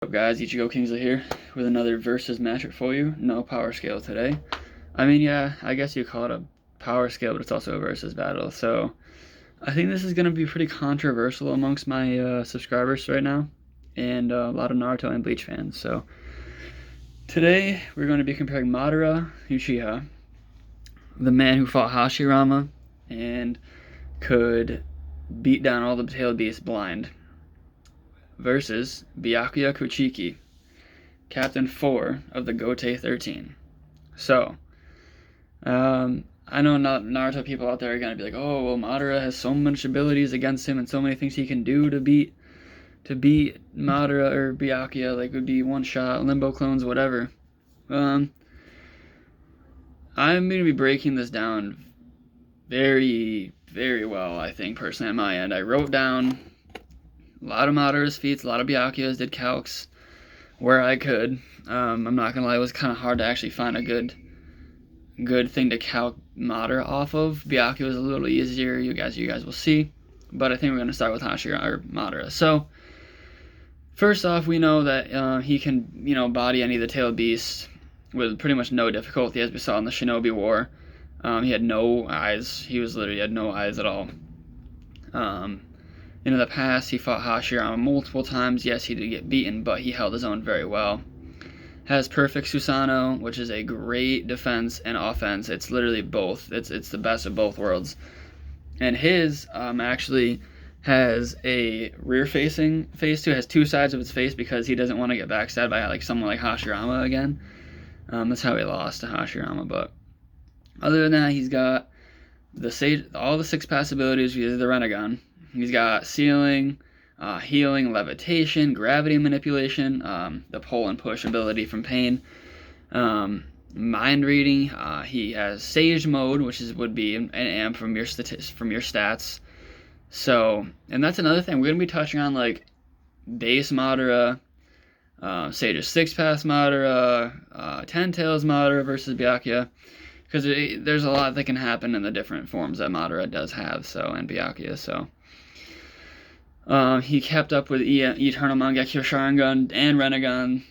What's up guys, Ichigo Kingsley here with another versus matchup for you. No power scale today. I mean, yeah, I guess you call it a power scale, but it's also a versus battle. So I think this is going to be pretty controversial amongst my subscribers right now, and a lot of Naruto and Bleach fans. So today we're going to be comparing Madara Uchiha, the man who fought Hashirama and could beat down all the tailed beasts blind, versus Byakuya Kuchiki, Captain 4 of the Gote 13. So, I know Naruto people out there are going to be like, oh, well, Madara has so much abilities against him and so many things he can do to beat Madara or Byakuya, like would be one shot, limbo clones, whatever. I'm going to be breaking this down very, very well, I think, personally, on my end. I wrote down a lot of Madara's feats, a lot of Byakuya's, did calcs where I could. I'm not gonna lie, it was kind of hard to actually find a good thing to calc Madara off of. Byakuya was a little easier, you guys will see. But I think we're gonna start with Hashirama or Madara. So first off, we know that he can, body any of the tailed beasts with pretty much no difficulty, as we saw in the Shinobi War. He had no eyes. He had no eyes at all. In the past, he fought Hashirama multiple times. Yes, he did get beaten, but he held his own very well. Has perfect Susanoo, which is a great defense and offense. It's literally both. It's the best of both worlds. And his actually has a rear-facing face too. It has two sides of its face because he doesn't want to get backstabbed by someone like Hashirama again. That's how he lost to Hashirama. But other than that, he's got all the 6 pass abilities via the Rinnegan. He's got sealing, healing, levitation, gravity manipulation, the pull and push ability from pain, mind reading. He has Sage mode, which would be an amp from your stats. So, and that's another thing we're gonna be touching on, like base Madara, Sage's 6-pass Madara, 10 tails Madara versus Byakuya, because there's a lot that can happen in the different forms that Madara does have. So, and Byakuya. So. He kept up with Eternal Mangekyo Sharingan and Rinnegan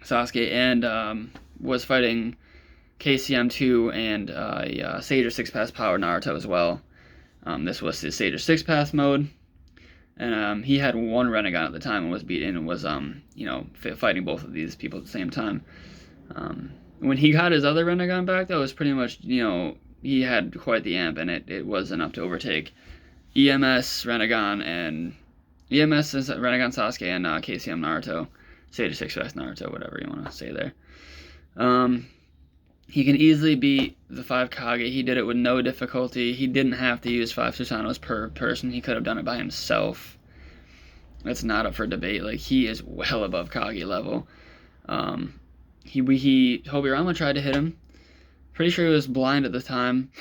Sasuke, and was fighting KCM2 and Sage 6-pass power Naruto as well. This was his Sage 6-pass mode, and he had one Rinnegan at the time and was beaten and was fighting both of these people at the same time. When he got his other Rinnegan back, though, it was pretty much, he had quite the amp, and it was enough to overtake EMS Rinnegan Sasuke and KCM Naruto, Sage 6-pass Naruto, whatever you want to say there. He can easily beat the 5 Kage. He did it with no difficulty. He didn't have to use 5 Susanos per person. He could have done it by himself. It's not up for debate. Like, he is well above Kage level. Tobirama tried to hit him. Pretty sure he was blind at the time.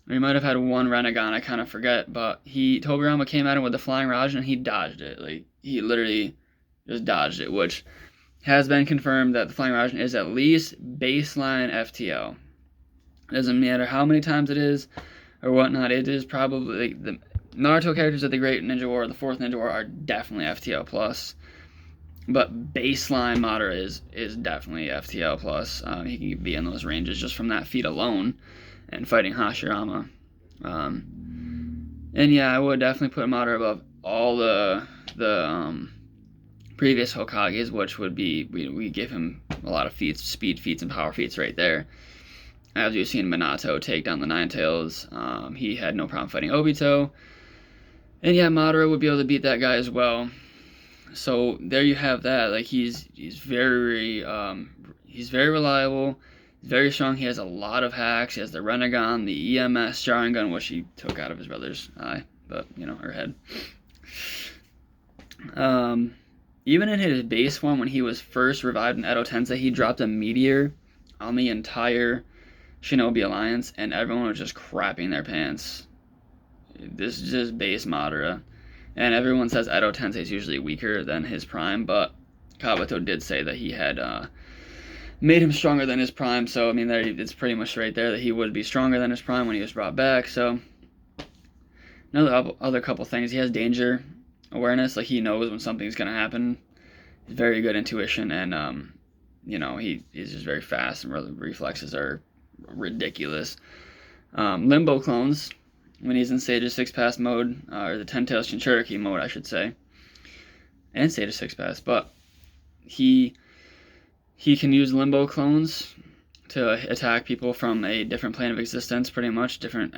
He might have had one Rinnegan, I kind of forget, but Tobirama came at him with the Flying Rasen and he dodged it. Like, he literally just dodged it, which has been confirmed that the Flying Rasen is at least baseline FTL. It doesn't matter how many times it is or whatnot, it is probably, the Naruto characters of the Great Ninja War, the 4th Ninja War, are definitely FTL plus. But baseline Madara is definitely FTL plus. He can be in those ranges just from that feat alone. And fighting Hashirama. And yeah, I would definitely put Madara above all the previous Hokages, which would be, we give him a lot of feats, speed feats and power feats right there. As you've seen Minato take down the Nine Tails, he had no problem fighting Obito. And yeah, Madara would be able to beat that guy as well. So there you have that. Like, he's very reliable. Very strong. He has a lot of hacks. He has the Rinnegan, the EMS Sharingan, which he took out of his brother's eye, but or head. Even in his base form, when he was first revived in Edo Tensei, he dropped a meteor on the entire Shinobi Alliance, and everyone was just crapping their pants. This is just base Madara, and everyone says Edo Tensei is usually weaker than his prime, but Kabuto did say that he had made him stronger than his prime, so I mean, it's pretty much right there that he would be stronger than his prime when he was brought back. So another couple things, he has danger awareness, like he knows when something's gonna happen, very good intuition, and he's just very fast, and reflexes are ridiculous. Limbo clones, when he's in Sage 6 Pass mode, or the 10 Tails Chinchuriki mode, I should say, and Sage 6 Pass, but he can use Limbo clones to attack people from a different plane of existence, pretty much, different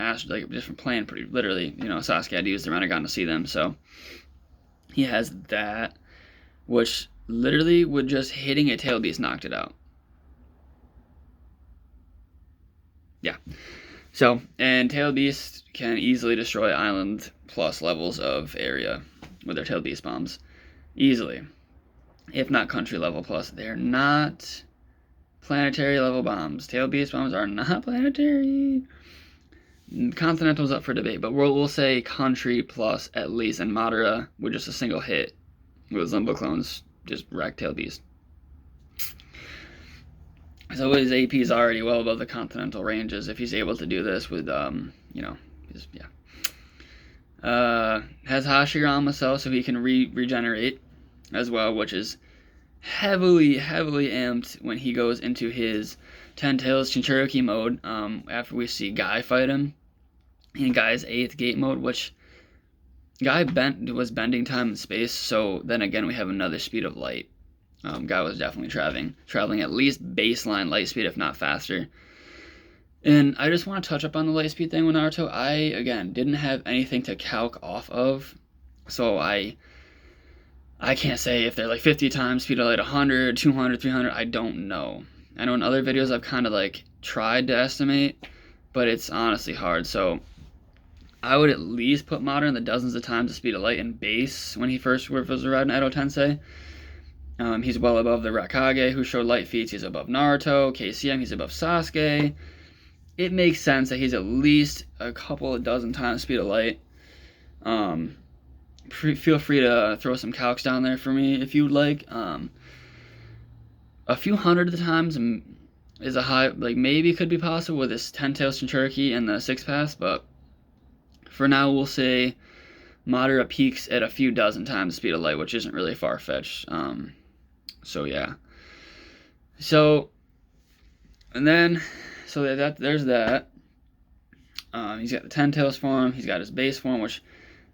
plane, pretty literally. Sasuke had to use the Renegon to see them, so he has that, which literally would just hitting a Tail Beast knocked it out. Yeah. So, and Tail Beast can easily destroy Island plus levels of area with their Tail Beast bombs. Easily. If not country level plus. They're not planetary level bombs. Tail Beast bombs are not planetary. Continental's up for debate, but we'll say country plus at least. And Madara with just a single hit with Limbo clones just wreck Tail Beast. So his AP is already well above the continental ranges if he's able to do this with, Has Hashirama Cell, so he can regenerate as well, which is heavily amped when he goes into his 10 Tails Chinchuriki mode, after we see Guy fight him in Guy's 8th gate mode, which Guy was bending time and space, so then again we have another speed of light. Guy was definitely traveling at least baseline light speed, if not faster. And I just want to touch up on the light speed thing with Naruto. I, again, didn't have anything to calc off of, so I can't say if they're like 50 times speed of light, 100, 200, 300, I don't know. I know in other videos I've kind of like tried to estimate, but it's honestly hard. So I would at least put Madara in the dozens of times the speed of light in base when he first was riding Edo Tensei. He's well above the Raikage, who showed light feats. He's above Naruto. KCM, he's above Sasuke. It makes sense that he's at least a couple of dozen times speed of light. Feel free to throw some calcs down there for me if you'd like. A few hundred of the times is a high, like maybe could be possible with this 10 Tails Chinchuriki and the 6 Pass, but for now we'll say Madara peaks at a few dozen times the speed of light, which isn't really far-fetched. So yeah. So, and then, so there's that. He's got the 10 Tails form, he's got his base form, which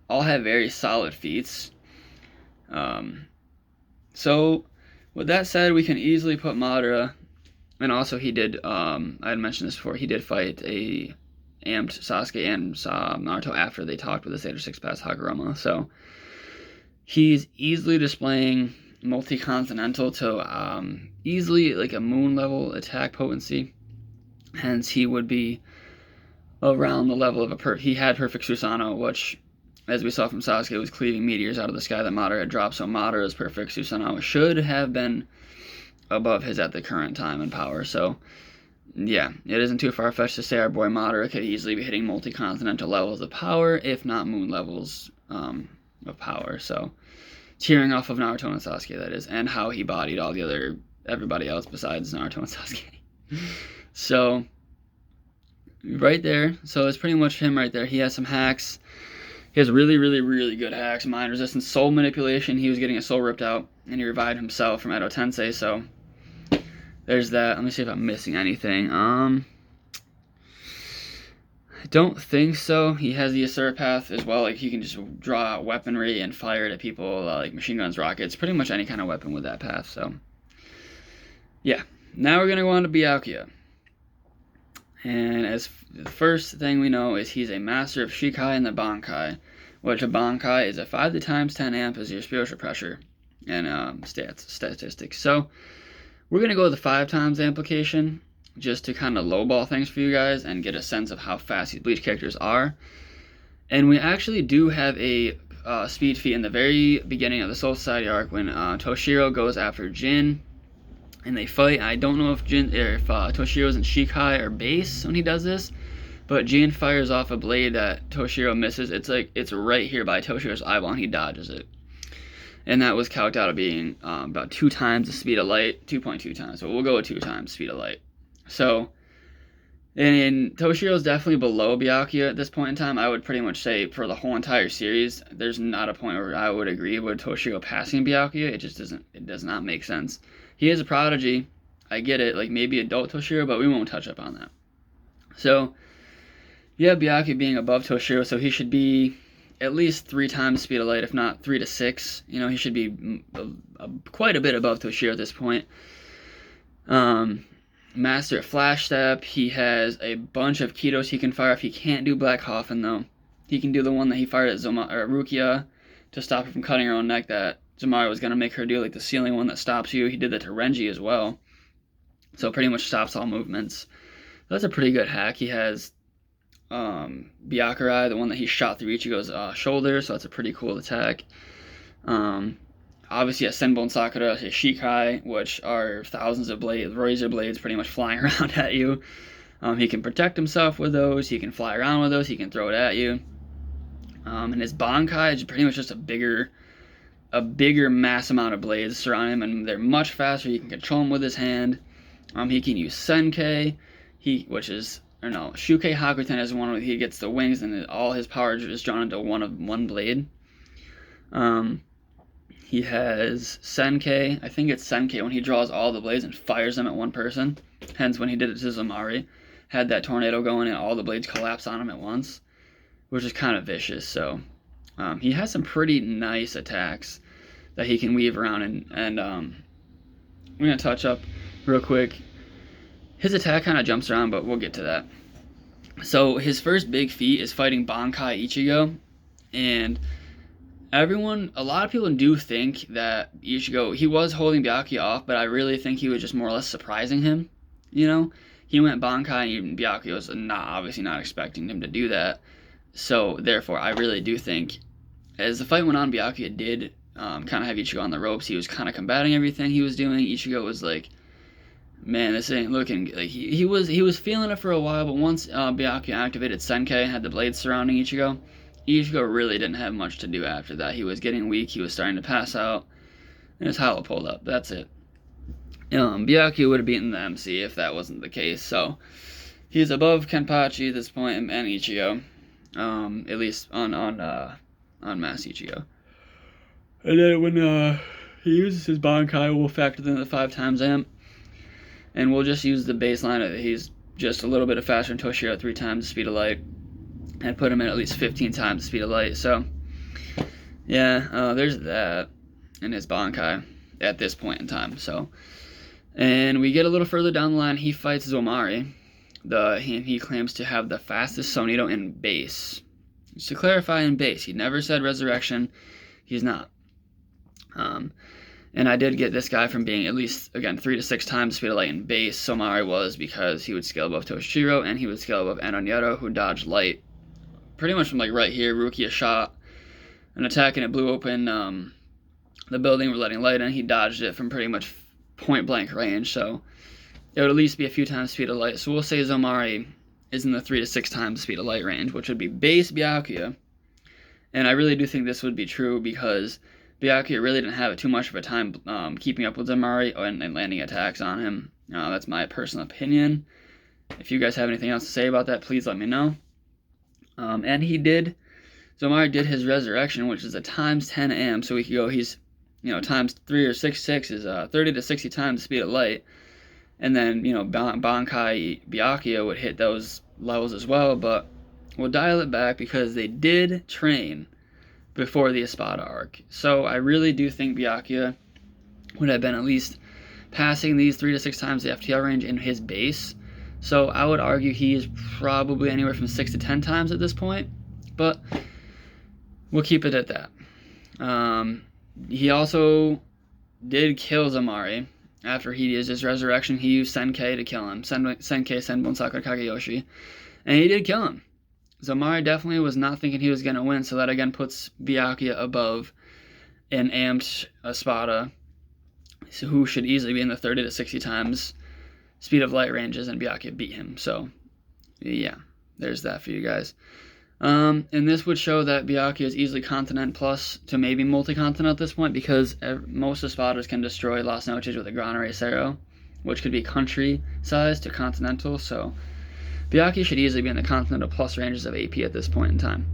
all have very solid feats. So, with that said, we can easily put Madara, and also he did, I had mentioned this before, he did fight a amped Sasuke and Naruto after they talked with the Sage 6 Pass Hagurama, so he's easily displaying multi-continental to easily like a moon level attack potency. Hence he would be around the level of he had perfect Susanoo, which as we saw from Sasuke was cleaving meteors out of the sky that Madara had dropped, so Madara's perfect Susanoo should have been above his at the current time and power. So yeah, it isn't too far-fetched to say our boy Madara could easily be hitting multi-continental levels of power, if not moon levels of power. So tearing off of Naruto and Sasuke, that is, and how he bodied everybody else besides Naruto and Sasuke. So, right there, so it's pretty much him right there. He has some hacks. He has really good hacks. Mind resistance, soul manipulation. He was getting his soul ripped out, and he revived himself from Edo Tensei, so there's that. Let me see if I'm missing anything. I don't think so. He has the Asura path as well. Like, he can just draw out weaponry and fire it at people, like machine guns, rockets, pretty much any kind of weapon with that path. So, yeah. Now we're going to go on to Byakuya. And as the first thing we know is he's a master of Shikai and the Bankai, which a Bankai is a 5 times 10 amp as your spiritual pressure and statistics. So, we're going to go with the 5 times amplification, just to kind of lowball things for you guys and get a sense of how fast these Bleach characters are. And we actually do have a speed feat in the very beginning of the Soul Society arc when Toshiro goes after Jin and they fight. I don't know if Toshiro's in Shikai or base when he does this, but Jin fires off a blade that Toshiro misses. It's right here by Toshiro's eyeball and he dodges it. And that was calced out of being about 2 times the speed of light, 2.2 times. So we'll go with 2 times speed of light. So And Toshiro's definitely below Byakuya at this point in time. I would pretty much say for the whole entire series, there's not a point where I would agree with Toshiro passing Byakuya. It just doesn't. It does not make sense. He is a prodigy. I get it. Like maybe adult Toshiro, but we won't touch up on that. So yeah, Byakuya being above Toshiro, so he should be at least 3 times the speed of light, if not 3 to 6. You know, he should be quite a bit above Toshiro at this point. Master at Flash Step. He has a bunch of Kitos he can fire off. He can't do Black Coffin, though. He can do the one that he fired at Rukia to stop her from cutting her own neck that Zomari was going to make her do, like the ceiling one that stops you. He did that to Renji as well. So pretty much stops all movements. That's a pretty good hack. He has Byakurai, the one that he shot through Ichigo's shoulder, so that's a pretty cool attack. Obviously, Senbon Sakura, his Shikai, which are thousands of razor blades pretty much flying around at you. He can protect himself with those, he can fly around with those, he can throw it at you. And his Bankai is pretty much just a bigger mass amount of blades surrounding him, and they're much faster. He can control them with his hand. He can use Senkei, Shukai Hakuten is one where he gets the wings and all his power is drawn into one blade. He has Senkei. I think it's Senkei when he draws all the blades and fires them at one person. Hence, when he did it to Zomari, had that tornado going and all the blades collapse on him at once, which is kind of vicious. So he has some pretty nice attacks that he can weave around, and I'm going to touch up real quick. His attack kind of jumps around, but we'll get to that. So his first big feat is fighting Bankai Ichigo, and a lot of people do think that Ichigo, he was holding Byakuya off, but I really think he was just more or less surprising him. You know, he went Bankai and Byakuya was obviously not expecting him to do that. So therefore, I really do think, as the fight went on, Byakuya did kind of have Ichigo on the ropes. He was kind of combating everything he was doing. Ichigo was like, man, this ain't looking like he was feeling it for a while, but once Byakuya activated Senkei and had the blades surrounding Ichigo really didn't have much to do after that. He was getting weak, he was starting to pass out, and his hollow pulled up. That's it. Byakuya would have beaten the MC if that wasn't the case, so he's above Kenpachi at this point and Ichigo, at least on Mass Ichigo. And then when he uses his Bankai, we'll factor in the 5 times amp. And we'll just use the baseline that he's just a little bit faster than Toshiro at 3 times the speed of light. And put him at least 15 times the speed of light. So, yeah, there's that in his Bankai at this point in time. So, and we get a little further down the line. He fights Zomari. He claims to have the fastest Sonito in base. Just to clarify, in base. He never said resurrection. He's not. And I did get this guy from being at least, again, 3 to 6 times the speed of light in base. Zomari was, because he would scale above Toshiro, and he would scale above Anonyero, who dodged light. Pretty much from like right here, Rukia shot an attack and it blew open the building, we're letting light in. He dodged it from pretty much point blank range, so it would at least be a few times the speed of light. So we'll say Zomari is in the 3 to 6 times the speed of light range, which would be base Byakuya. And I really do think this would be true because Byakuya really didn't have too much of a time keeping up with Zomari and landing attacks on him. That's my personal opinion. If you guys have anything else to say about that, please let me know. And Zomari did his resurrection, which is a times 10 amp, so we could go, he's, times 3 or 6 is 30 to 60 times the speed of light. And then, Bankai Byakuya would hit those levels as well, but we'll dial it back because they did train before the Espada arc. So I really do think Byakuya would have been at least passing these 3 to 6 times the FTL range in his base. So I would argue he is probably anywhere from 6 to 10 times at this point, but we'll keep it at that. He also did kill Zomari. After he used his resurrection, he used Senkei to kill him. Senkei, Senbon Sakura Kageyoshi. And he did kill him. Zomari definitely was not thinking he was going to win, so that again puts Byakuya above an amped Espada, who should easily be in the 30 to 60 times speed of light ranges, and Byakuya beat him. So, yeah, there's that for you guys. And this would show that Byakuya is easily continent plus to maybe multi-continent at this point, because most Espadas can destroy Las Noches with a Gran Aracero, which could be country size to continental. So Byakuya should easily be in the Continental Plus ranges of AP at this point in time.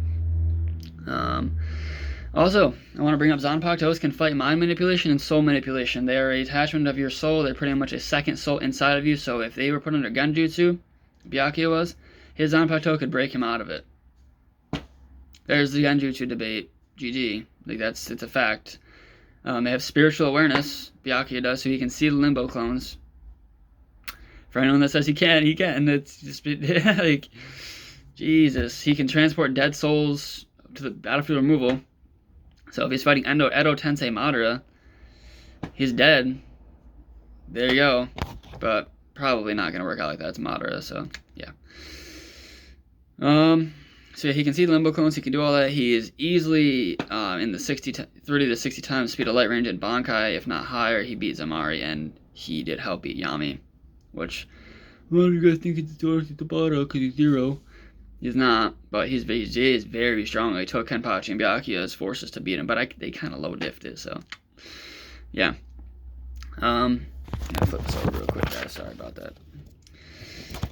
Also, I want to bring up Zanpakutos can fight mind manipulation and soul manipulation. They are an attachment of your soul. They're pretty much a second soul inside of you. So if they were put under Genjutsu, Byakuya was, his Zanpakuto could break him out of it. There's the Genjutsu debate. GG. Like it's a fact. They have spiritual awareness. Byakuya does, so he can see the limbo clones. For anyone that says he can, he can. It's just like Jesus. He can transport dead souls to the battlefield removal. So if he's fighting Edo Tensei Madara, he's dead. There you go. But probably not gonna work out like that. It's Madara, so yeah. So yeah, he can see the limbo clones. He can do all that. He is easily in the 30 to 60 times speed of light range in Bankai, if not higher. He beat Zamari, and he did help beat Yami. Which a lot of you guys think it's Tabata because he's 0. He's not, but he is very strong. He took Kenpachi and Byakuya as forces to beat him, but they kind of low diffed it, so yeah. I'm gonna flip this over real quick, guys. Sorry about that.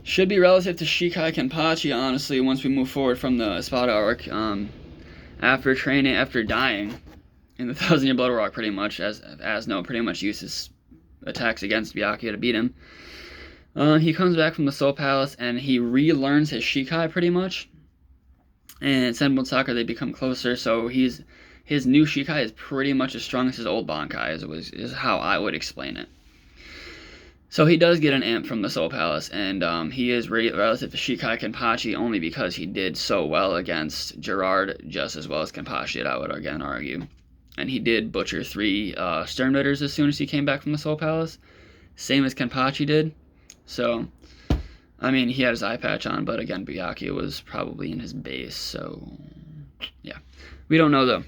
Should be relative to Shikai Kenpachi, honestly, once we move forward from the Espada arc. After training, after dying in the 1,000-year Blood War arc, pretty much, as Asno pretty much uses attacks against Byakuya to beat him. He comes back from the Soul Palace and he relearns his Shikai pretty much. And Senbon Sakura, they become closer, so his new Shikai is pretty much as strong as his old Bankai, is how I would explain it. So he does get an amp from the Soul Palace, and he is relative to Shikai Kenpachi only because he did so well against Gerard, just as well as Kenpachi did, I would again argue. And he did butcher 3 Stern Ritters as soon as he came back from the Soul Palace, same as Kenpachi did. So, I mean, he had his eye patch on, but again, Byakuya was probably in his base, so yeah. We don't know, though.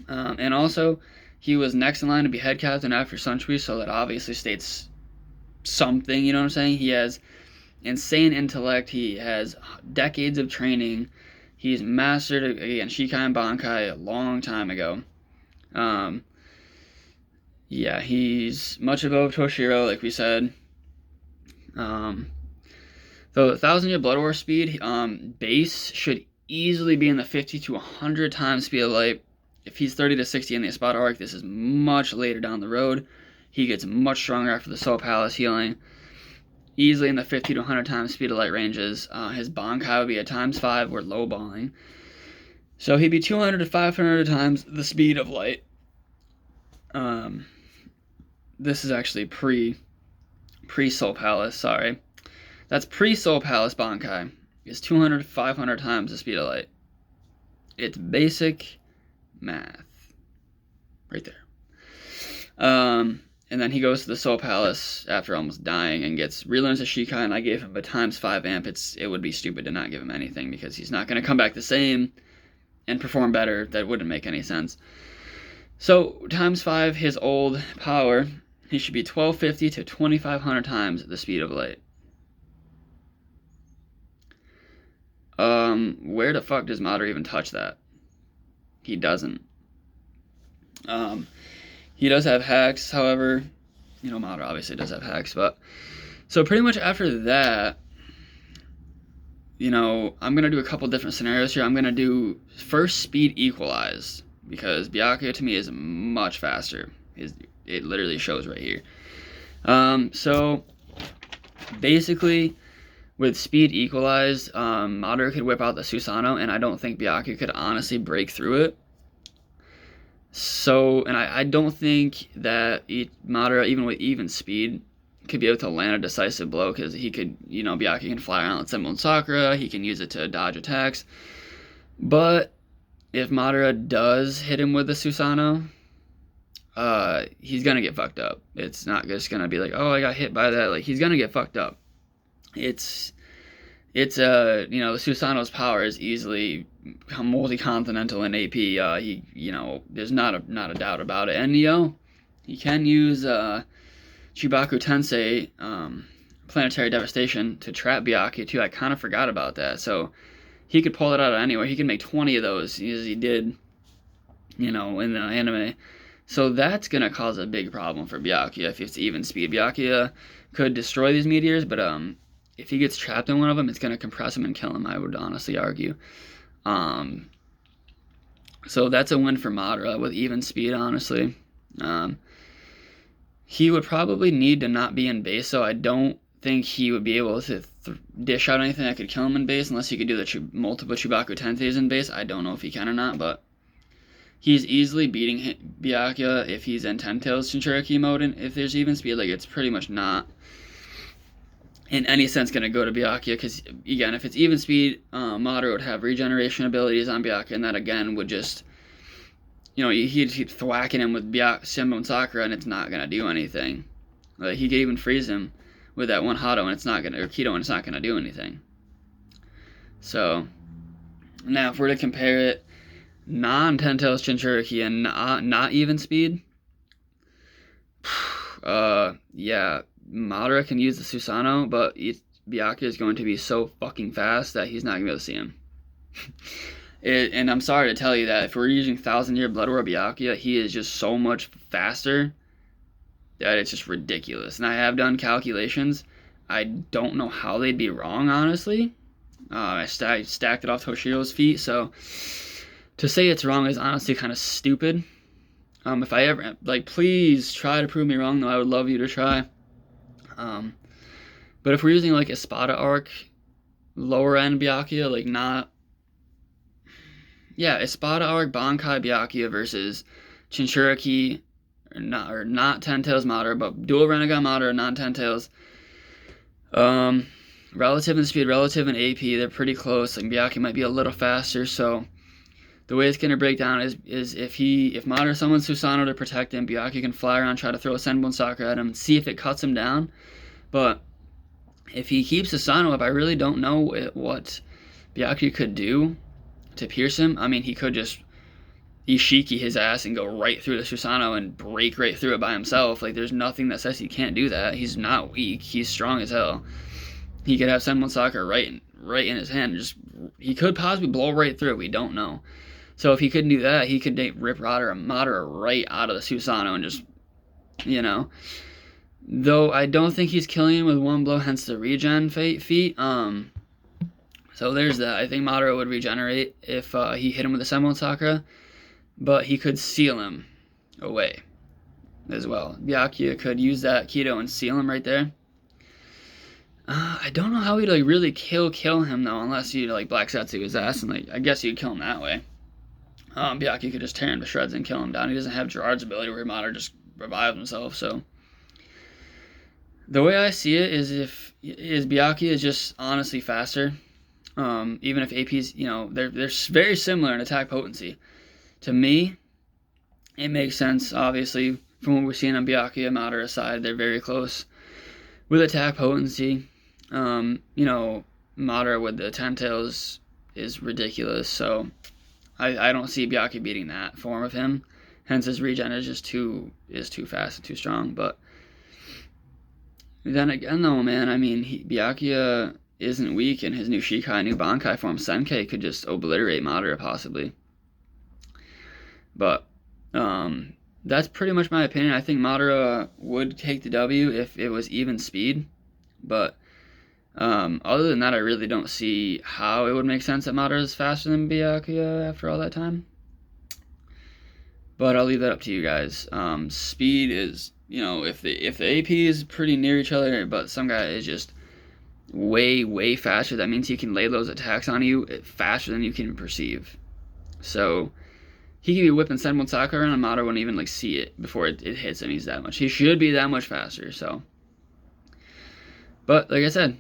And also, he was next in line to be head captain after Sunshui, so that obviously states something, you know what I'm saying? He has insane intellect, he has decades of training, he's mastered, again, Shikai and Bankai a long time ago. Yeah, he's much above Toshiro, like we said. The 1,000-year Blood War speed, base should easily be in the 50 to 100 times speed of light. If he's 30 to 60 in the Espada arc, this is much later down the road. He gets much stronger after the Soul Palace healing. Easily in the 50 to 100 times speed of light ranges. His Bankai would be a × 5, we're low balling. So he'd be 200 to 500 times the speed of light. This is actually pre-Soul Palace, sorry. That's pre-Soul Palace Bankai. It's 200 to 500 times the speed of light. It's basic math. Right there. And then he goes to the Soul Palace after almost dying and relearns the Shikai, and I gave him a × 5 amp. It would be stupid to not give him anything because he's not going to come back the same and perform better. That wouldn't make any sense. So, × 5, his old power, he should be 1,250 to 2,500 times the speed of light. Where the fuck does Madara even touch that? He doesn't. He does have hacks, however, you know, Madara obviously does have hacks, but, so pretty much after that, you know, I'm going to do a couple different scenarios here. I'm going to do first speed equalized, because Byakuya to me is much faster. It literally shows right here. So, basically, with speed equalized, Madara could whip out the Susanoo, and I don't think Byakuya could honestly break through it. So, and I don't think that Madara, even with even speed, could be able to land a decisive blow, because he could, you know, Byakuya can fly around with Senbon Sakura, he can use it to dodge attacks. But if Madara does hit him with the Susanoo, he's gonna get fucked up. It's not just gonna be like, oh, I got hit by that. Like, he's gonna get fucked up. It's you know, the Susanoo's power is easily multi-continental in AP. He, you know, there's not a doubt about it. And, you know, he can use Chibaku Tensei, Planetary Devastation, to trap Byakuya too. I kind of forgot about that. So he could pull it out of anywhere. He can make 20 of those, as he did, you know, in the anime. So that's gonna cause a big problem for Byakuya if it's even speed. Byakuya could destroy these meteors, but if he gets trapped in one of them, it's going to compress him and kill him, I would honestly argue. So that's a win for Madara with even speed, honestly. He would probably need to not be in base, so I don't think he would be able to dish out anything that could kill him in base unless he could do the multiple Chubaku Tenteis in base. I don't know if he can or not, but he's easily beating Byakuya if he's in Ten Tails Jinchuriki mode, and if there's even speed, like, it's pretty much not in any sense going to go to Byakuya, because, again, if it's even speed, Madara would have regeneration abilities on Byakuya, and that, again, would just, you know, he'd thwacking him with Senbon and Sakura, and it's not going to do anything. Like, he could even freeze him with that one Hado, and it's not going to, or Kido, and it's not going to do anything. So, now, if we're to compare it, non-Ten Tails Jinchuriki and not even speed, yeah, Madara can use the Susanoo, but Byakuya is going to be so fucking fast that he's not going to be able to see him. And I'm sorry to tell you that if we're using 1000-year Blood War Byakuya, he is just so much faster that it's just ridiculous. And I have done calculations. I don't know how they'd be wrong, honestly. I stacked it off Toshiro's feet, so to say it's wrong is honestly kind of stupid. If I ever, like, please try to prove me wrong, though. I would love you to try. But if we're using, like, Espada Arc, lower end Byakuya, like, Espada Arc, Bankai Byakuya versus Jinchuriki, or not Ten Tails Madara, but dual Renegon Madara, not Ten Tails. Relative in speed, relative in AP, they're pretty close. Like, Byakuya might be a little faster, so the way it's going to break down is if Madara summons Susanoo to protect him, Byakuya can fly around, try to throw a Senbon Sakura at him, and see if it cuts him down. But if he keeps Susanoo up, I really don't know what Byakuya could do to pierce him. I mean, he could just Ishiki his ass and go right through the Susanoo and break right through it by himself. Like, there's nothing that says he can't do that. He's not weak. He's strong as hell. He could have Senbon Sakura right in his hand. He could possibly blow right through it. We don't know. So if he couldn't do that, he could rip Madara right out of the Susanoo and just, you know. Though I don't think he's killing him with one blow, hence the regen feat. So there's that. I think Madara would regenerate if he hit him with a Senbon Sakura, but he could seal him away as well. Byakuya could use that Kido and seal him right there. I don't know how he'd, like, really kill him, though, unless you, like, Black Setsu his ass, and, like, I guess you'd kill him that way. Byakuya could just tear him to shreds and kill him down. He doesn't have Gerard's ability where Madara just revives himself, so the way I see it is Byakuya is just honestly faster. Even if AP's, you know, they're very similar in attack potency. To me, it makes sense, obviously, from what we're seeing on Byakuya and Madara's side. They're very close with attack potency. You know, Madara with the Ten Tails is ridiculous, so I don't see Byakuya beating that form of him. Hence, his regen is just too fast and too strong. But then again, though, man, I mean, Byakuya isn't weak, and his new Shikai, new Bankai form, Senkei, could just obliterate Madara, possibly. But that's pretty much my opinion. I think Madara would take the W if it was even speed. But other than that, I really don't see how it would make sense that Madara is faster than Byakuya after all that time. But I'll leave that up to you guys. Speed is, you know, if the AP is pretty near each other, but some guy is just way faster, that means he can lay those attacks on you faster than you can perceive. So he could be whipping Senbon Sakura around, and Madara wouldn't even, like, see it before it hits him. He should be that much faster. So, but like I said,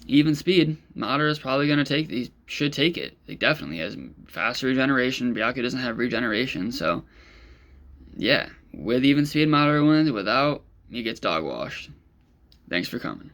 even speed, Madara is probably going to take. He should take it. He definitely has faster regeneration. Byakuya doesn't have regeneration, so yeah, with even speed, Madara wins. Without, he gets dog washed. Thanks for coming.